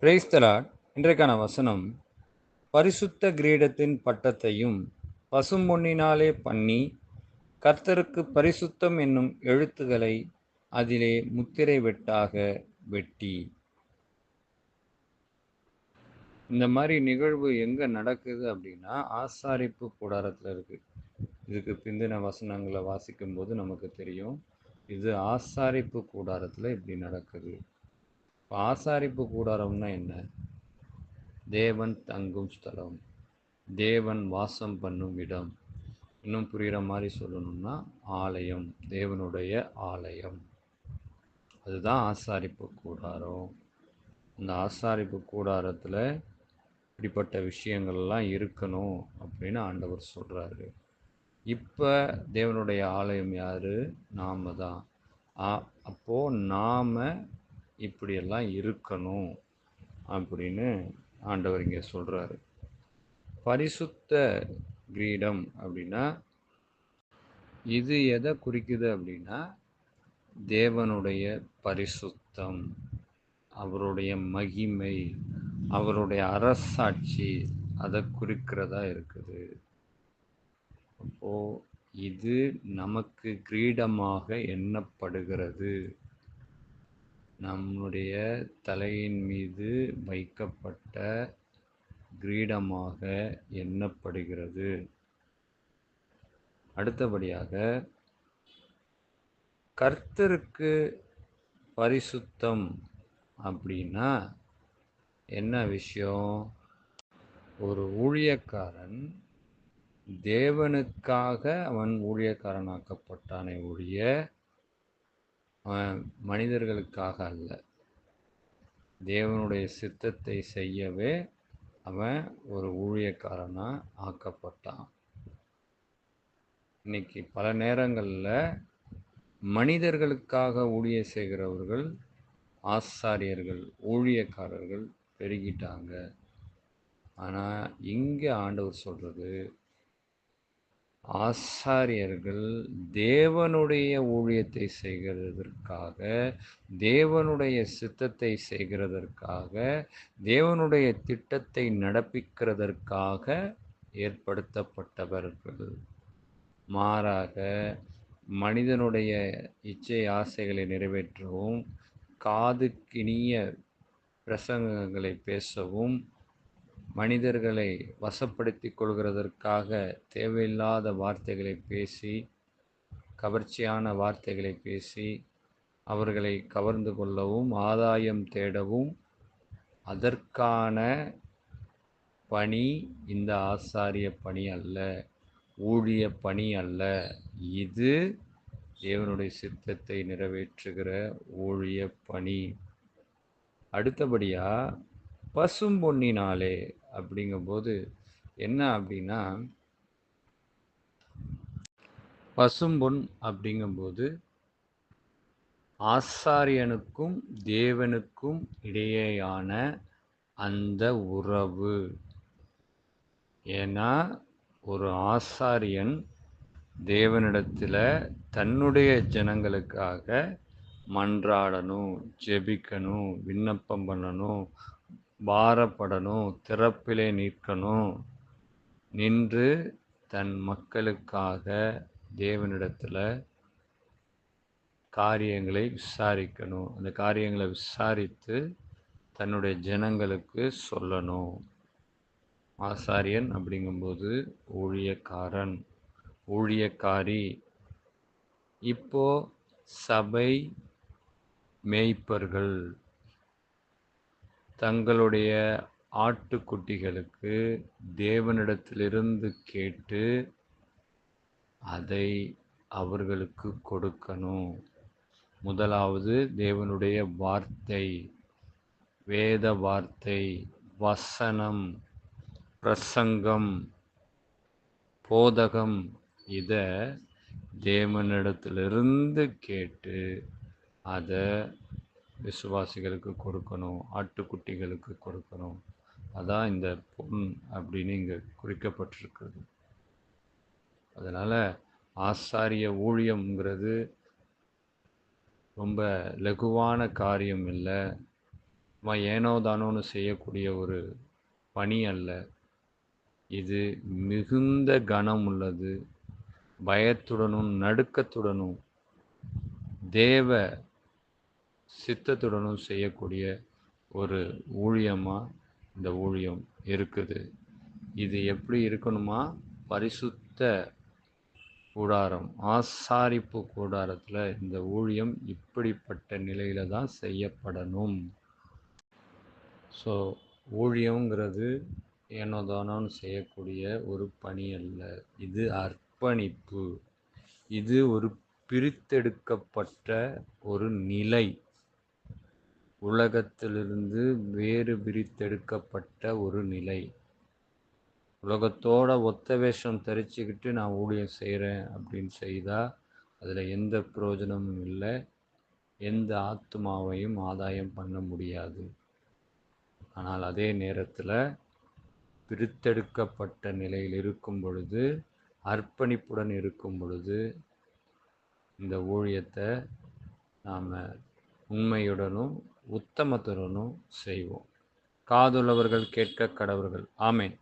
Praise the Lord. இன்றைக்கான வசனம், பரிசுத்த கிரீடத்தின் பட்டத்தையும் பசும்பொன்னினாலே பண்ணி கர்த்தருக்கு பரிசுத்தம் என்னும் எழுத்துக்களை அதிலே முத்திரை வெட்டாக வெட்டி. இந்த மாதிரி நிகழ்வு எங்க நடக்குது அப்படின்னா, ஆசாரிப்பு கூடாரத்தில் இருக்கு. இதுக்கு பிந்தின வசனங்களை வாசிக்கும் போது நமக்கு தெரியும், இது ஆசாரிப்பு கூடாரத்தில் இப்படி நடக்குது. இப்போ ஆசாரிப்பு கூடாரம்னா என்ன? தேவன் தங்கும் ஸ்தலம், தேவன் வாசம் பண்ணும் இடம். இன்னும் புரிகிற மாதிரி சொல்லணும்னா ஆலயம், தேவனுடைய ஆலயம். அதுதான் ஆசாரிப்பு கூடாரம். அந்த ஆசாரிப்பு கூடாரத்தில் இப்படிப்பட்ட விஷயங்கள்லாம் இருக்கணும் அப்படின்னு ஆண்டவர் சொல்கிறாரு. இப்போ தேவனுடைய ஆலயம் யார்? நாம் தான். அப்போது நாம் இப்படியெல்லாம் இருக்கணும் அப்படின்னு ஆண்டவர் இங்கே சொல்கிறாரு. பரிசுத்த கிரீடம் அப்படின்னா இது எதை குறிக்குது அப்படின்னா, தேவனுடைய பரிசுத்தம், அவருடைய மகிமை, அவருடைய அரசாட்சி, அதை குறிக்கிறதா இருக்குது. அப்போ இது நமக்கு கிரீடமாக எண்ணப்படுகிறது. நம்முடைய தலையின் மீது வைக்கப்பட்ட கிரீடமாக எண்ணப்படுகிறது. அடுத்தபடியாக, கர்த்தருக்கு பரிசுத்தம் அப்படின்னா என்ன விஷயம்? ஒரு ஊழியக்காரன் தேவனுக்காக அவன் ஊழியக்காரனாக்கப்பட்டானே ஒழிய அவன் மனிதர்களுக்காக அல்ல. தேவனுடைய சித்தத்தை செய்யவே அவன் ஒரு ஊழியக்காரனாக ஆக்கப்பட்டான். இன்னைக்கு பல நேரங்களில் மனிதர்களுக்காக ஊழியம் செய்கிறவர்கள், ஆசாரியர்கள், ஊழியக்காரர்கள் பெருகிட்டாங்க. ஆனால் இங்கே ஆண்டவர் சொல்கிறது, ஆசாரியர்கள் தேவனுடைய ஊழியத்தை செய்கிறதற்காக, தேவனுடைய சித்தத்தை செய்கிறதற்காக, தேவனுடைய திட்டத்தை நடப்பிக்கிறதற்காக ஏற்படுத்தப்பட்டவர்கள். மாறாக மனிதனுடைய இச்சை ஆசைகளை நிறைவேற்றவும், காதுக்கினிய பிரசங்கங்களை பேசவும், மனிதர்களை வசப்படுத்தி கொள்கிறதற்காக தேவையில்லாத வார்த்தைகளை பேசி, கவர்ச்சியான வார்த்தைகளை பேசி அவர்களை கவர்ந்து கொள்ளவும், ஆதாயம் தேடவும், அதற்கான பணி இந்த ஆசாரிய பணி அல்ல, ஊழிய பணி அல்ல. இது தேவனுடைய சித்தத்தை நிறைவேற்றுகிற ஊழிய பணி. அடுத்தபடியா, பசும்பொன்னினாலே அப்படிங்கும்போது என்ன அப்படின்னா, பசும்பொன் அப்படிங்கும்போது ஆசாரியனுக்கும் தேவனுக்கும் இடையேயான அந்த உறவு. ஏன்னா ஒரு ஆசாரியன் தேவனிடத்தில் தன்னுடைய ஜனங்களுக்காக மன்றாடணும், ஜெபிக்கணும், விண்ணப்பம் பண்ணணும், பாரப்படணும், திறப்பிலே நிற்கணும், நின்று தன் மக்களுக்காக தேவனிடத்தில் காரியங்களை விசாரிக்கணும். அந்த காரியங்களை விசாரித்து தன்னுடைய ஜனங்களுக்கு சொல்லணும். ஆசாரியன் அப்படிங்கும்போது ஊழியக்காரன், ஊழியக்காரி. இப்போ சபை மேய்ப்பர்கள் தங்களுடைய ஆட்டுக்குட்டிகளுக்கு தேவனிடத்திலிருந்து கேட்டு அதை அவர்களுக்கு கொடுக்கணும். முதலாவது தேவனுடைய வார்த்தை, வேத வார்த்தை, வசனம், பிரசங்கம், போதகம், இதை தேவனிடத்திலிருந்து கேட்டு அதை விசுவாசிகளுக்கு கொடுக்கணும், ஆட்டுக்குட்டிகளுக்கு கொடுக்கணும். அதான் இந்த பொன் அப்படின்னு இங்கே குறிக்கப்பட்டிருக்கிறது. அதனால் ஆசாரிய ஊழியம்ங்கிறது ரொம்ப லகுவான காரியம் இல்லை. ஏனோ தானோன்னு செய்யக்கூடிய ஒரு பணி அல்ல. இது மிகுந்த கனம் உள்ளது. பயத்துடனும் நடுக்கத்துடனும் தேவ சித்தத்துடனும் செய்யக்கூடிய ஒரு ஊழியமா இந்த ஊழியம் இருக்குது. இது எப்படி இருக்கணுமா? பரிசுத்த கூடாரம், ஆசாரிப்பு கூடாரத்தில் இந்த ஊழியம் இப்படிப்பட்ட நிலையில தான் செய்யப்படணும். ஸோ ஊழியங்கிறது ஏனோ தானோன்னு செய்யக்கூடிய ஒரு பணி அல்ல. இது அர்ப்பணிப்பு. இது ஒரு பிரித்தெடுக்கப்பட்ட ஒரு நிலை. உலகத்திலிருந்து வேறு பிரித்தெடுக்கப்பட்ட ஒரு நிலை. உலகத்தோட ஒத்த வேஷம் தரிச்சுக்கிட்டு நான் ஊழியம் செய்கிறேன் அப்படின்னு செய்தால் அதில் எந்த பிரயோஜனமும் இல்லை. எந்த ஆத்மாவையும் ஆதாயம் பண்ண முடியாது. ஆனால் அதே நேரத்தில் பிரித்தெடுக்கப்பட்ட நிலையில் இருக்கும் பொழுது, அர்ப்பணிப்புடன் இருக்கும் பொழுது, இந்த ஊழியத்தை நாம் உண்மையுடனும் உத்தமத்துடனும் செய்வோம். காதுள்ளவர்கள் கேட்க கடவர்கள். ஆமென்.